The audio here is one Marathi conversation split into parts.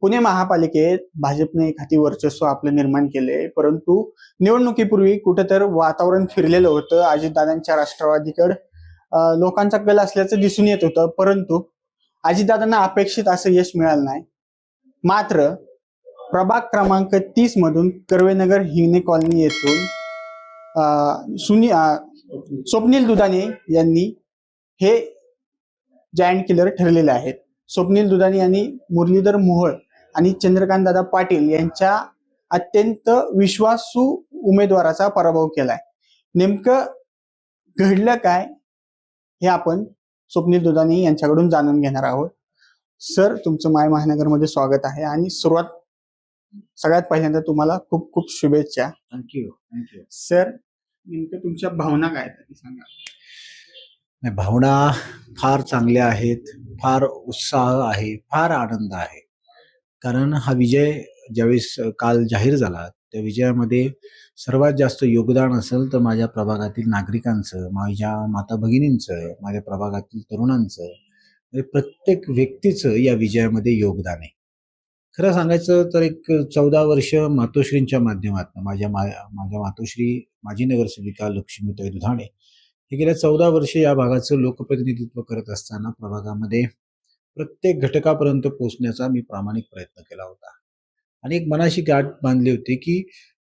पुणे महापालिकेत भाजपने एक हाती वर्चस्व आपलं निर्माण केले, परंतु निवडणुकीपूर्वी कुठेतरी वातावरण फिरलेलं होतं. अजितदादांच्या राष्ट्रवादीकडे लोकांचा कल असल्याचं दिसून येत होतं, परंतु अजितदादांना अपेक्षित असं यश मिळालं नाही. मात्र प्रभाग क्रमांक 30 मधून कर्वेनगर हिंगणे कॉलनी येथून स्वप्नील दुधाणे यांनी हे जायंट किलर ठरलेले आहेत. स्वप्नील दुधाणे यांनी मुरलीधर मोहोळ आणि चंद्रकांत दादा पाटील यांच्या अत्यंत विश्वासू उमेदवाराचा पराभव केलाय. नेमकं घडलं काय हे आपण स्वप्नील दुधाणे यांच्याकडून जाणून घेणार आहोत. सर, तुमचं माय महानगरमध्ये स्वागत आहे आणि सगळ्यात पहिल्यांदा तुम्हाला खूप खूप शुभेच्छा. थँक्यू. सर, नेमकं तुमच्या भावना काय आहेत सांगा. भावना फार चांगल्या आहेत, फार उत्साह आहे, फार आनंद आहे. कारण हा विजय ज्यावेळेस काल जाहीर झाला त्या विजयामध्ये सर्वात जास्त योगदान असेल तर माझ्या प्रभागातील नागरिकांचं, माझ्या माता भगिनींचं, माझ्या प्रभागातील तरुणांचं, प्रत्येक व्यक्तीचं या विजयामध्ये योगदान आहे. खरं सांगायचं तर एक 14 वर्ष मातोश्रींच्या माध्यमातून माझ्या मातोश्री माजी नगरसेविका लक्ष्मीताई दुधाणे हे गेल्या 14 वर्ष या भागाचं लोकप्रतिनिधित्व करत असताना प्रभागामध्ये प्रत्येक घटकापर्यंत पोहोचण्याचा मी प्रामाणिक प्रयत्न केला होता आणि एक मनाशी गाठ बांधली होती की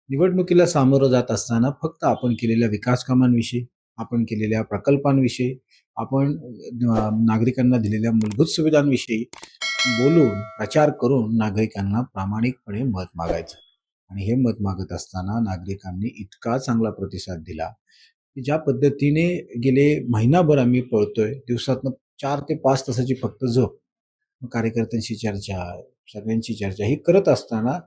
निवडणुकीला सामोरं जात असताना फक्त आपण केलेल्या विकास कामांविषयी, आपण केलेल्या प्रकल्पांविषयी, आपण नागरिकांना दिलेल्या मूलभूत सुविधांविषयी बोलून प्रचार करून नागरिकांना प्रामाणिकपणे मत मागायचं. आणि हे मत मागत असताना नागरिकांनी इतका चांगला प्रतिसाद दिला की ज्या पद्धतीने गेले महिनाभर आम्ही पळतोय, दिवसातनं 4 ते 5 तासाची फक्त झोप, कार्यकर्त्यांशी चर्चा, सगळ्यांची चर्चा ही करत असताना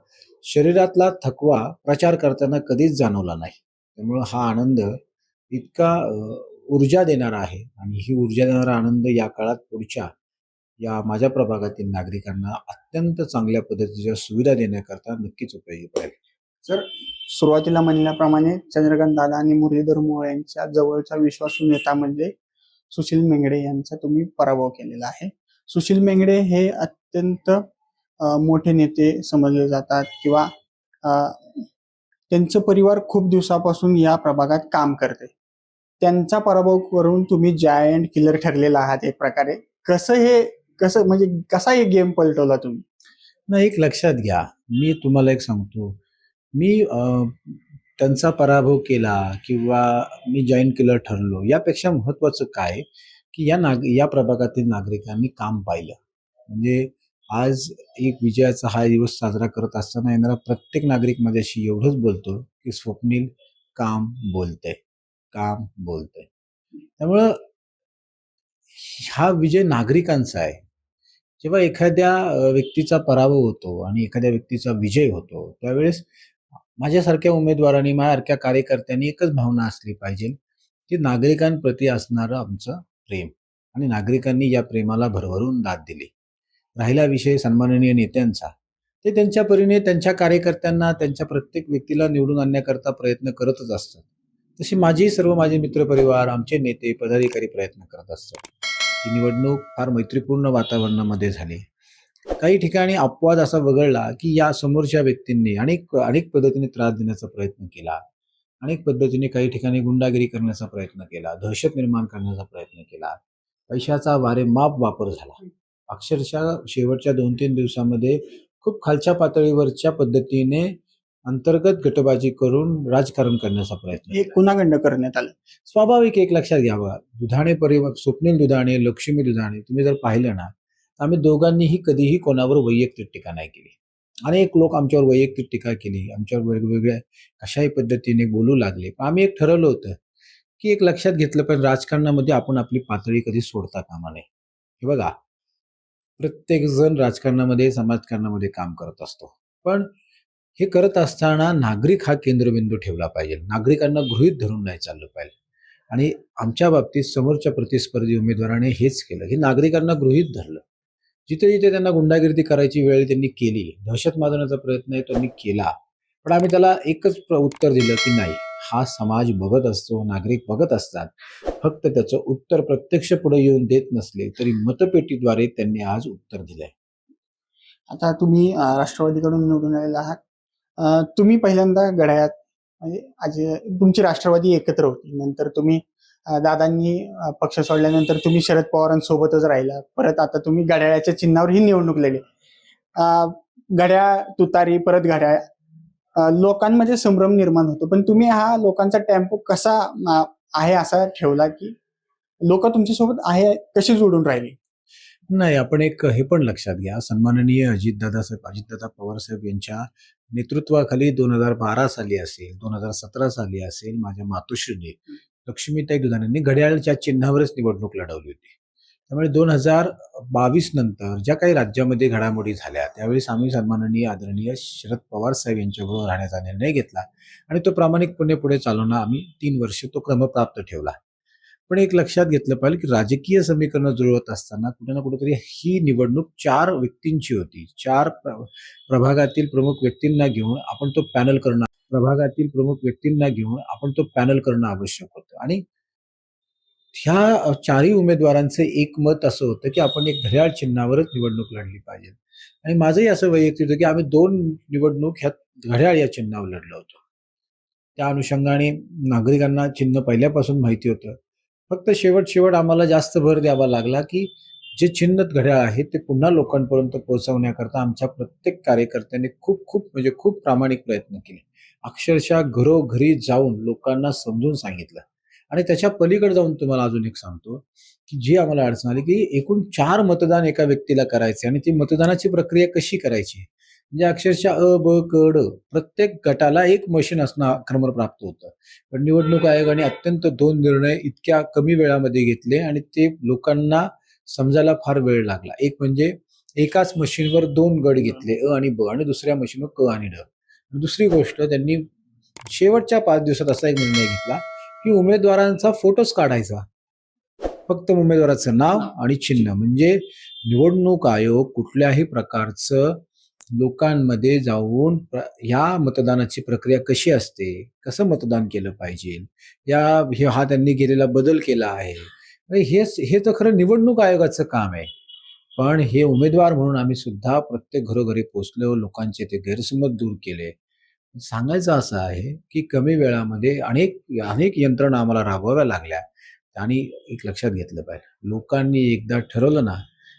शरीरातला थकवा प्रचार करताना कधीच जाणवला नाही. त्यामुळं हा आनंद इतका ऊर्जा देणारा आहे आणि ही ऊर्जा देणारा आनंद या काळात पुढच्या या माझ्या प्रभागातील नागरिकांना अत्यंत चांगल्या पद्धतीच्या सुविधा देण्याकरता नक्कीच उपयोगी पडेल. सर, सुरुवातीला म्हणल्याप्रमाणे चंद्रकांत दादा आणि मुरलीधर मोहोळ यांच्या जवळचा विश्वासू नेता म्हणजे सुशील मेंगडे यांचा तुम्ही पराभव केलेला आहे. सुशील मेंगडे हे अत्यंत मोठे नेते समजले जातात किंवा त्यांचं परिवार खूप दिवसापासून या प्रभागात काम करते. त्यांचा पराभव करून तुम्ही जायंट किलर ठरलेला आहात एक प्रकारे. कसा हे गेम पलटवला तुम्ही? नाही, एक लक्षात घ्या, मी तुम्हाला एक सांगतो, मी त्यांचा पराभव केला किंवा मी जॉईन किलर ठरलो यापेक्षा महत्वाचं काय की या प्रभागातील नागरिकांनी काम पाहिलं. म्हणजे आज एक विजयाचा हा दिवस साजरा करत असताना येणारा प्रत्येक नागरिक माझ्याशी एवढंच बोलतो की स्वप्नील काम बोलतंय. त्यामुळं हा विजय नागरिकांचा आहे. जेव्हा एखाद्या व्यक्तीचा पराभव होतो आणि एखाद्या व्यक्तीचा विजय होतो त्यावेळेस माझ्यासारख्या उमेदवारांनी, माझ्यासारख्या कार्यकर्त्यांनी एकच भावना असली पाहिजे की नागरिकांप्रती असणारं आमचं प्रेम, आणि नागरिकांनी या प्रेमाला भरभरून दाद दिली. राहिला विषय सन्माननीय नेत्यांचा, ते त्यांच्या परीने त्यांच्या कार्यकर्त्यांना, त्यांच्या प्रत्येक व्यक्तीला निवडून आणण्याकरता प्रयत्न करतच असतात. तशी माझे मित्रपरिवार, आमचे नेते, पदाधिकारी प्रयत्न करत असतात. ही निवडणूक फार मैत्रीपूर्ण वातावरणामध्ये झाली. काही ठिकाणी अपवाद असा वगळला की या समोरच्या व्यक्तींनी अनेक पद्धतीने त्रास देण्याचा प्रयत्न केला, अनेक पद्धतीने काही ठिकाणी गुंडागिरी करण्याचा प्रयत्न केला, दहशत निर्माण करण्याचा प्रयत्न केला, पैशाचा वारेमाप वापर झाला. अक्षरशः शेवटच्या 2-3 दिवसामध्ये खूप खालच्या पातळीवरच्या पद्धतीने अंतर्गत गटबाजी करून राजकारण करण्याचा प्रयत्न. हे कुणाकडनं करण्यात आलं? स्वाभाविक, एक लक्षात घ्यावा, दुधाणे परिवार, स्वप्नील दुधाणे, लक्ष्मी दुधाणे, तुम्ही जर पाहिलं ना, आम्ही दोघांनीही कधीही कोणावर वैयक्तिक टीका नाही केली. अनेक लोक आमच्यावर वैयक्तिक टीका केली, आमच्यावर वेगवेगळ्या कशाही पद्धतीने बोलू लागले. पण आम्ही एक ठरवलं होतं की एक लक्षात घेतलं पण राजकारणामध्ये आपण आपली पातळी कधी सोडता कामा नये. हे बघा, प्रत्येक जण राजकारणामध्ये, समाजकारणामध्ये काम करत असतो, पण हे करत असताना नागरिक हा केंद्रबिंदू ठेवला पाहिजे. नागरिकांना गृहीत धरून नाही चाललं पाहिजे. आणि आमच्या बाबतीत समोरच्या प्रतिस्पर्धी उमेदवाराने हेच केलं की नागरिकांना गृहीत धरलं. जिथे जिथे त्यांना गुंडागिरी करायची वेळ त्यांनी केली, दहशत माजवण्याचा प्रयत्न त्यांनी केला, पण आम्ही त्याला एकच उत्तर दिलं की नाही, हा समाज बघत असतो, नागरिक बघत असतात, फक्त त्याचं उत्तर प्रत्यक्ष पुढे येऊन देत नसले तरी मतपेटीद्वारे त्यांनी आज उत्तर दिलंय. आता तुम्ही राष्ट्रवादीकडून निवडून आलेला आहात. तुम्ही पहिल्यांदा घड्याळात म्हणजे आज तुमची राष्ट्रवादी एकत्र होती. नंतर तुम्ही दादांनी पक्ष सोडल्यानंतर तुम्ही शरद पवारांसोबतच राहिला. परत आता तुम्ही घड्याळाच्या चिन्हावर ही निवडणूक लढली. अ, घड्याळ, तुतारी, परत घड्याळ, लोकांमध्ये संभ्रम निर्माण होतो. पण तुम्ही हा लोकांचा टेम्पो कसा आहे असा ठेवला की लोक तुमच्यासोबत आहे कशी जोडून राहिली? नाही, आपण एक हे पण लक्षात घ्या, सन्माननीय अजितदादा पवार साहेब यांच्या नेतृत्वाखाली 2012 साली असेल, 2017 साली असेल, माझ्या मातोश्रीने लक्ष्मीताई दुधाणेंनी घड्याळच्या चिन्हावरच निवडणूक लढवली होती. त्यामुळे 2022 नंतर ज्या काही राज्यामध्ये घडामोडी झाल्या, त्यावेळेस आम्ही सन्माननीय आदरणीय शरद पवार साहेब यांच्याबरोबर राहण्याचा निर्णय घेतला आणि तो प्रामाणिकपणे पुढे चालवणं आम्ही 3 वर्ष तो क्रमप्राप्त ठेवला. पण एक लक्षात घेतलं पाहिजे की राजकीय समीकरणं जुळवत असताना कुठे ना कुठेतरी ही निवडणूक 4 व्यक्तींची होती. 4 प्रभागातील प्रमुख व्यक्तींना घेऊन आपण तो पॅनल करणं आवश्यक होतं आणि ह्या 4ही उमेदवारांचं एक मत असं होतं की आपण एक घड्याळ चिन्हावरच निवडणूक लढली पाहिजे. आणि माझंही असं वैयक्तिक होतं की आम्ही 2 निवडणूक ह्या घड्याळ या चिन्हावर लढलो होतो. त्या अनुषंगाने नागरिकांना चिन्ह पहिल्यापासून माहिती होतं. फक्त शेवट आम्हाला जास्त भर द्यावा लागला की जे चिन्ह घड्याळ आहे ते पुन्हा लोकांपर्यंत पोहोचवण्याकरता आमच्या प्रत्येक कार्यकर्त्यांनी खूप प्रामाणिक प्रयत्न केले. अक्षरशः घरोघरी जाऊन लोकांना समजून सांगितलं आणि त्याच्या पलीकडे जाऊन तुम्हाला अजून एक सांगतो की जी आम्हाला अडचण आली की एकूण 4 मतदान एका व्यक्तीला करायचे आणि ती मतदानाची प्रक्रिया कशी करायची, म्हणजे अक्षरशः अ, ब, क, ड प्रत्येक गटाला एक मशीन असणं क्रमप्राप्त होतं. पण निवडणूक आयोगाने अत्यंत 2 निर्णय इतक्या कमी वेळामध्ये घेतले आणि ते लोकांना समजायला फार वेळ लागला. एक म्हणजे एकाच मशीनवर 2 गट घेतले, अ आणि ब, आणि दुसऱ्या मशीनवर क आणि ड. दुसरी गोष्ट, त्यांनी शेवटच्या 5 दिवसात असा एक निर्णय घेतला की उमेदवारांचा फोटोच काढायचा. फक्त उमेदवाराचं नाव आणि चिन्ह, म्हणजे निवडणूक आयोग कुठल्याही प्रकारचं लोकांमध्ये जाऊन ह्या मतदानाची प्रक्रिया कशी असते, कसं मतदान केलं पाहिजे, हा त्यांनी केलेला बदल केला आहे. हे तर खरं निवडणूक आयोगाचं काम आहे. पण हे उमेदवार म्हणून आम्ही सुद्धा प्रत्येक घरोघरी पोहोचलो, लोकांचे ते गैरसमज दूर केले. सांगायचं असं आहे की कमी वेळामध्ये अनेक अनेक यंत्रणा आम्हाला राबवाव्या लागल्या आणि एक लक्षात घेतलं पाहिजे, लोकांनी एकदा ठरवलं ना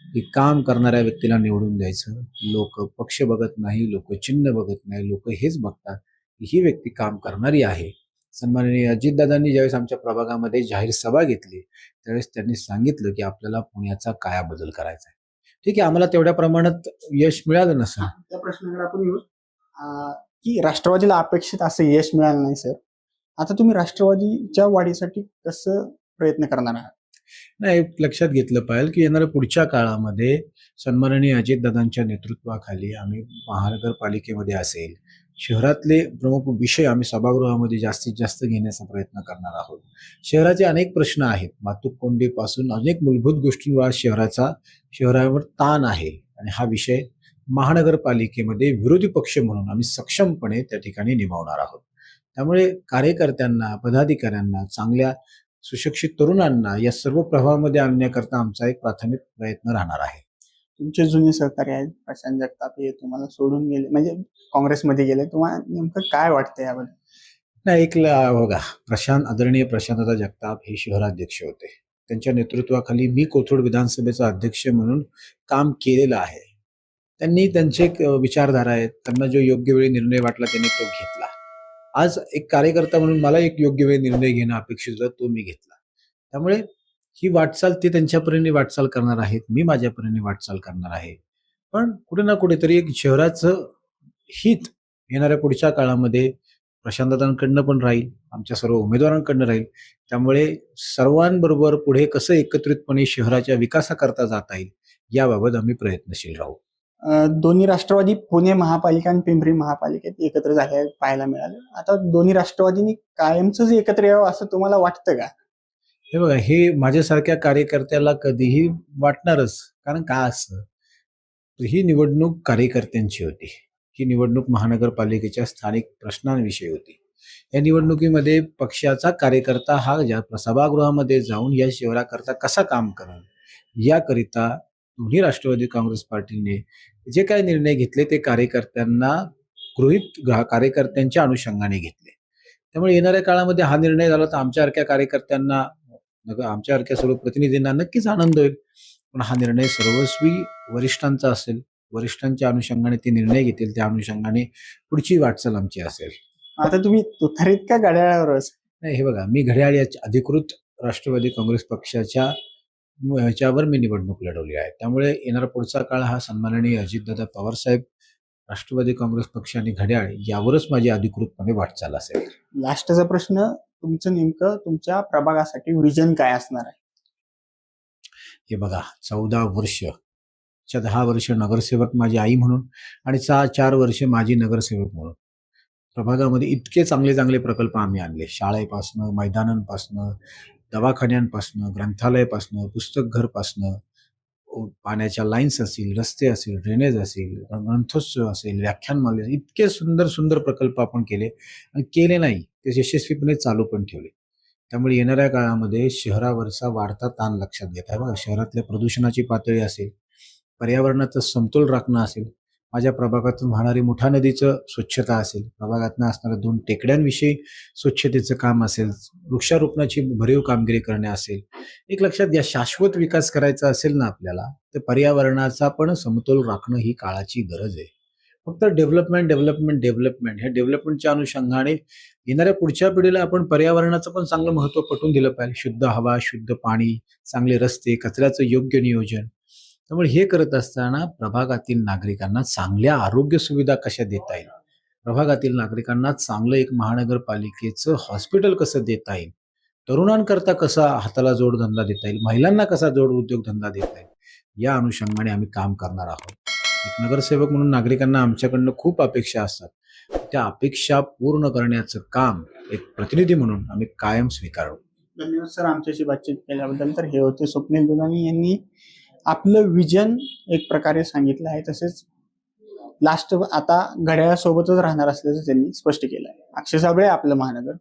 की काम करणाऱ्या व्यक्तीला निवडून द्यायचं. लोक पक्ष बघत नाही, लोक चिन्ह बघत नाही, लोक हेच बघतात की ही व्यक्ती काम करणारी आहे. सन्माननीय अजितदादांनी ज्यावेळेस आमच्या प्रभागामध्ये जाहीर सभा घेतली त्यावेळेस त्यांनी सांगितलं की आपल्याला पुण्याचा काया बदल करायचा आहे. ठीक आहे, आम्हाला तेवढ्या प्रमाणात यश मिळालं नसेल. त्या प्रश्नाकडे आपण येऊ की राष्ट्रवादीला अपेक्षित असं यश मिळालं नाही सर. आता तुम्ही राष्ट्रवादीच्या वाढीसाठी कसं प्रयत्न करणार आहात? नाही, लक्षात घेतलं पाहिजे की येणाऱ्या पुढच्या काळामध्ये सन्माननीय अजितदादांच्या नेतृत्वाखाली आम्ही महानगरपालिकेमध्ये असेल, शहरातले प्रमुख विषय आम्ही सभागृहामध्ये जास्तीत जास्त घेण्याचा प्रयत्न करणार आहोत. शहराचे अनेक प्रश्न आहेत, वाहतूक कोंडीपासून अनेक मूलभूत गोष्टींवर शहरावर ताण आहे आणि हा विषय महानगरपालिकेमध्ये विरोधी पक्ष म्हणून आम्ही सक्षमपणे त्या ठिकाणी निभावणार आहोत. त्यामुळे कार्यकर्त्यांना, पदाधिकाऱ्यांना, चांगल्या सुशिक्षित तरुणांना या सर्व प्रभावामध्ये आणण्याकरता आमचा एक प्राथमिक प्रयत्न राहणार आहे. तुमचे जुने सहकारी आहेत प्रशांत जगताप, हे तुम्हाला सोडून गेले म्हणजे काँग्रेसमध्ये गेले, तुम्हाला नेमकं काय वाटतं याबद्दल? नाही, बघा, आदरणीय प्रशांतदा जगताप हे शहराध्यक्ष होते. त्यांच्या नेतृत्वाखाली मी कोथरूड विधानसभेचा अध्यक्ष म्हणून काम केलेलं आहे. त्यांनी त्यांचे एक विचारधारा आहेत, त्यांना जो योग्य वेळी निर्णय वाटला त्यांनी तो घेतला. आज एक कार्यकर्ता म्हणून मला एक योग्य वेळी निर्णय घेणं अपेक्षित होतं, तो मी घेतला. त्यामुळे ही वाटचाल ते त्यांच्या परीने वाटचाल करणार आहेत, मी माझ्या परीने वाटचाल करणार आहे. पण कुठे ना कुठेतरी एक शहराचं हित येणाऱ्या पुढच्या काळामध्ये प्रशांतदादांकडनं पण राहील, आमच्या सर्व उमेदवारांकडनं राहील. त्यामुळे सर्वांबरोबर पुढे कसं एकत्रितपणे शहराच्या विकासाकरता जाता येईल याबाबत आम्ही प्रयत्नशील राहू. दोन्ही राष्ट्रवादी पुणे महापालिका आणि पिंपरी महापालिकेत एकत्र झाले पाहायला मिळालं. आता दोन्ही राष्ट्रवादींनी कायमच एकत्र यावं असं तुम्हाला वाटतं का? हे बघा, हे माझ्यासारख्या कार्यकर्त्याला कधीही वाटणारच. कारण काय असतं, ही निवडणूक कार्यकर्त्यांची होती. ही निवडणूक महानगरपालिकेच्या स्थानिक प्रश्नांविषयी होती. या निवडणुकीमध्ये पक्षाचा कार्यकर्ता हा सभागृहामध्ये जाऊन या शहराकरता कसा काम करेल याकरिता दोन्ही राष्ट्रवादी काँग्रेस पार्टीने जे काय निर्णय घेतले ते कार्यकर्त्यांच्या अनुषंगाने घेतले. त्यामुळे येणाऱ्या काळामध्ये हा निर्णय झाला तर आमच्यासारख्या कार्यकर्त्यांना, आमच्यासारख्या सर्व प्रतिनिधींना नक्कीच आनंद होईल. पण हा निर्णय सर्वस्वी वरिष्ठांचा असेल. वरिष्ठांच्या अनुषंगाने ते निर्णय घेतील, त्या अनुषंगाने पुढची वाटचाल आमची असेल. आता तुम्ही तुतारीत का घड्याळावरच? नाही, हे बघा, मी घड्याळ या अधिकृत राष्ट्रवादी काँग्रेस पक्षाच्या ह्याच्यावर मी निवडणूक लढवली आहे. त्यामुळे येणारा पुढचा काळ हा सन्माननीय अजितदादा पवार साहेब, राष्ट्रवादी काँग्रेस पक्ष आणि घड्याळ यावरच माझी अधिकृतपणे वाटचाल असेल. लास्टचा प्रश्न, तुमचं नेमकं तुमच्या प्रभागासाठी विजन काय असणार आहे? हे बघा, 14 वर्ष, 10 वर्ष नगरसेवक माझी आई म्हणून आणि 4 वर्ष माझी नगरसेवक म्हणून प्रभागामध्ये इतके चांगले चांगले प्रकल्प आम्ही आणले. शाळेपासनं, मैदानांपासनं, दवाखान्यांपासनं, ग्रंथालयापासनं, पुस्तक घरपासनं, पाण्याच्या लाईन्स असतील, रस्ते असतील, ड्रेनेज असेल, ग्रंथोत्सव असेल, व्याख्यानमाले, इतके सुंदर सुंदर प्रकल्प आपण केले आणि केले नाही ते यशस्वीपणे चालू पण ठेवले. त्यामुळे येणाऱ्या काळामध्ये शहरावरचा वाढता ताण लक्षात घेता बघा, शहरातल्या प्रदूषणाची पातळी असेल, पर्यावरणाचा समतोल राखणं असेल, माझ्या प्रभागातून वाहणारी मुठा नदीचं स्वच्छता असेल, प्रभागातून असणाऱ्या 2 टेकड्यांविषयी स्वच्छतेचं काम असेल, वृक्षारोपणाची भरीव कामगिरी करणे असेल. एक लक्षात घ्या, शाश्वत विकास करायचा असेल ना आपल्याला, तर पर्यावरणाचा पण समतोल राखणं ही काळाची गरज आहे. फक्त डेव्हलपमेंट डेव्हलपमेंट डेव्हलपमेंट ह्या डेव्हलपमेंटच्या अनुषंगाने येणाऱ्या पुढच्या पिढीला आपण पर्यावरणाचं पण चांगलं महत्त्व पटवून दिलं पाहिजे. शुद्ध हवा, शुद्ध पाणी, चांगले रस्ते, कचऱ्याचं योग्य नियोजन. त्यामुळे हे करत असताना प्रभागातील नागरिकांना चांगल्या आरोग्य सुविधा कशा देता येईल, प्रभागातील नागरिकांना चांगलं एक महानगरपालिकेचं हॉस्पिटल कसं देता येईल, तरुणांकरता कसा हाताला जोडधंदा देता येईल, महिलांना कसा जोड उद्योगधंदा देता येईल, या अनुषंगाने आम्ही काम करणार आहोत. एक नगरसेवक म्हणून नागरिकांना आमच्याकडनं खूप अपेक्षा असतात. त्या अपेक्षा पूर्ण करण्याचं काम एक प्रतिनिधी म्हणून आम्ही कायम स्वीकारू. धन्यवाद सर आमच्याशी बातचीत केल्याबद्दल. तर हे होते स्वप्नील दुधाणी यांनी आपलं विजन एक प्रकारे सांगितलं आहे. तसेच लास्ट आता घड्याळासोबतच राहणार असल्याचं त्यांनी स्पष्ट केलं आहे. अक्षय साबळे, आपलं महानगर.